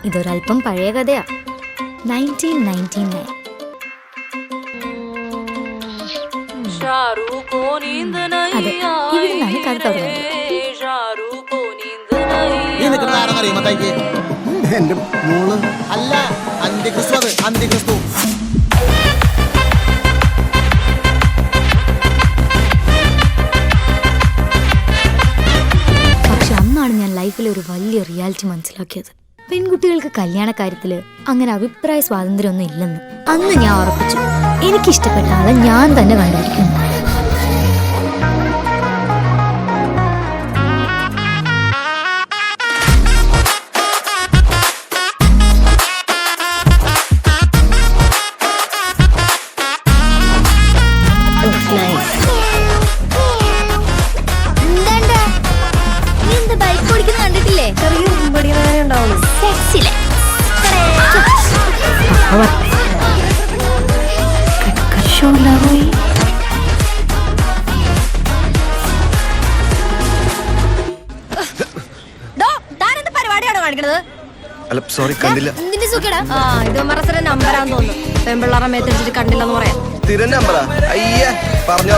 ഇതൊരല്പം പഴയ കഥയാ. 1999. അതെ, ഇവിടുന്നാണ് കഥ തുടങ്ങുന്നത്. എന്റെ മോള് അല്ല, അന്ത്യക്രിസ്തു. അത് അന്ത്യക്രിസ്തു. പക്ഷെ അന്നാണ് ഞാൻ ലൈഫിൽ ഒരു വലിയ റിയാലിറ്റി മനസ്സിലാക്കിയത്. പെൺകുട്ടികൾക്ക് കല്യാണക്കാര്യത്തില് അങ്ങനെ അഭിപ്രായ സ്വാതന്ത്ര്യമൊന്നും ഇല്ലെന്ന്. അന്ന് ഞാൻ ഉറപ്പിച്ചു, എനിക്കിഷ്ടപ്പെട്ട ആളെ ഞാൻ തന്നെ കണ്ടുപിടിക്കുന്നു. കണ്ടിട്ടില്ലേ? പരിപാടിയാണോ കാണിക്കണത്? ഇത് മറസര നമ്പരാന്ന് തോന്നുന്നു. പെമ്പിള്ളാറ മേത്തടിച്ചിട്ട് കണ്ടില്ലെന്ന് പറയാം. പറഞ്ഞ